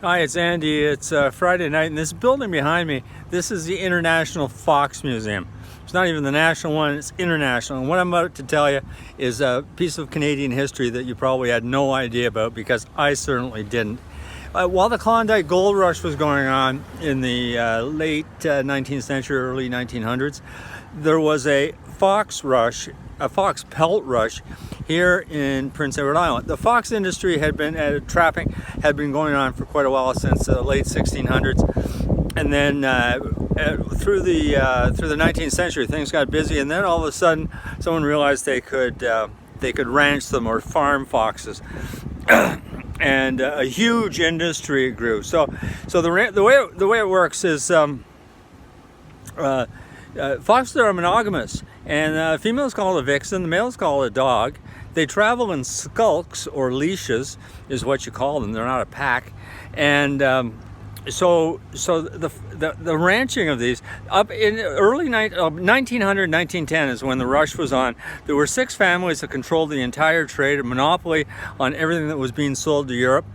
Hi, it's Andy. It's Friday night, and this building behind me, this is the International Fox Museum. It's not even the national one, it's international. And what I'm about to tell you is a piece of Canadian history that you probably had no idea about, because I certainly didn't. While the Klondike Gold Rush was going on in the late 19th century, early 1900s, there was a fox rush, a fox pelt rush here in Prince Edward Island. The fox industry had been, trapping had been going on for quite a while, since the late 1600s. And then through the 19th century, things got busy, and then all of a sudden someone realized they could ranch them, or farm foxes. And a huge industry grew. So the way it works is foxes are monogamous, and females call it a vixen, the males call it a dog. They travel in skulks, or leashes is what you call them. They're not a pack. And so the ranching of these, up in early 1900, 1910 is when the rush was on. There were 6 families that controlled the entire trade, a monopoly on everything that was being sold to Europe.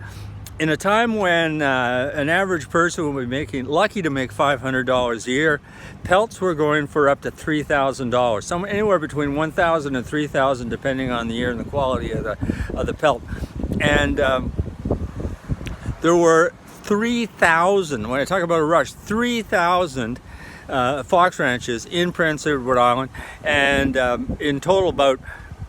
In a time when an average person would be lucky to make $500 a year, pelts were going for up to $3,000, anywhere between $1,000 and $3,000, depending on the year and the quality of the pelt. And there were 3,000, when I talk about a rush, 3,000 fox ranches in Prince Edward Island, and in total about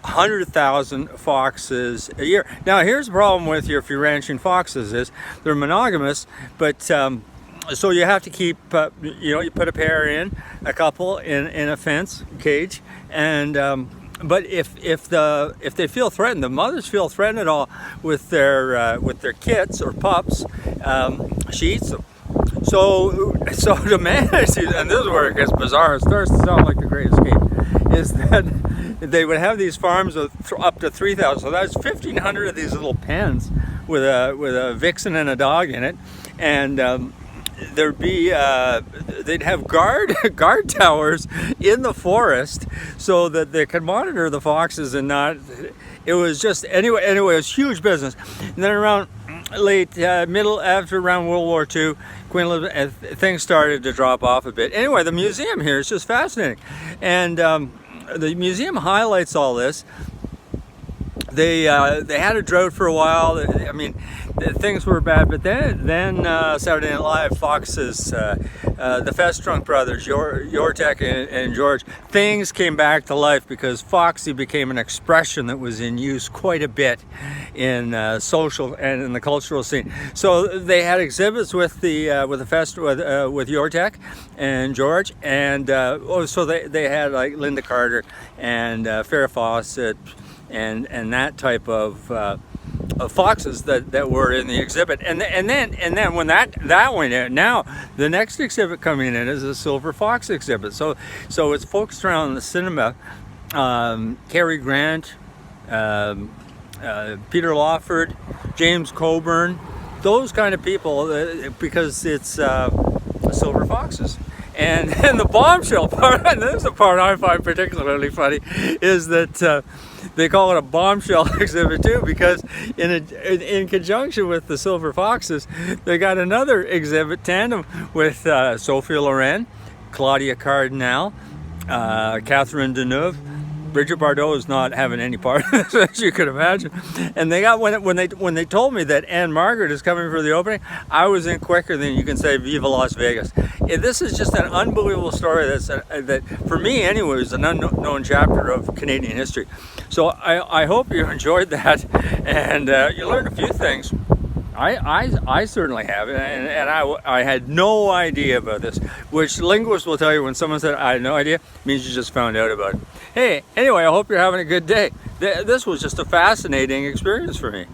100,000 foxes a year. Now, here's the problem with you if you're ranching foxes: is they're monogamous, but so you have to keep you put a pair in, a couple in a fence cage, and but if they feel threatened, the mothers feel threatened at all with their kits or pups, she eats them. So to manage, and this is where it gets bizarre, it starts to sound like The Great Escape, is that they would have these farms with up to 3,000. So that's 1,500 of these little pens with a vixen and a dog in it, and there'd be they'd have guard towers in the forest so that they could monitor the foxes and not. It was just anyway it was huge business. And then around around World War II, Queen Elizabeth, things started to drop off a bit. Anyway, the museum here is just fascinating, and the museum highlights all this. They had a drought for a while. I mean, things were bad, but then Saturday Night Live, Fox's, the Festrunk brothers, Yortek and George, things came back to life because Foxy became an expression that was in use quite a bit in social and in the cultural scene. So they had exhibits with with Yortek and George, and so they had like Linda Carter and Farrah Fawcett and that type of foxes that were in the exhibit, and then when that went in, now the next exhibit coming in is a silver fox exhibit. So it's focused around the cinema, Cary Grant, Peter Lawford, James Coburn, those kind of people, because it's silver foxes. And the bombshell part, and this is the part I find particularly funny, is that they call it a bombshell exhibit too, because in conjunction with the silver foxes, they got another exhibit tandem with Sophie Loren, Claudia Cardinal, Catherine Deneuve. Brigitte Bardot is not having any part of this, as you could imagine. And they got when they told me that Anne Margaret is coming for the opening, I was in quicker than you can say Viva Las Vegas. This is just an unbelievable story that for me anyway is an unknown chapter of Canadian history. So I hope you enjoyed that, and you learned a few things. I certainly have, and I had no idea about this, which linguists will tell you when someone said I had no idea, means you just found out about it. Hey, anyway, I hope you're having a good day. This was just a fascinating experience for me.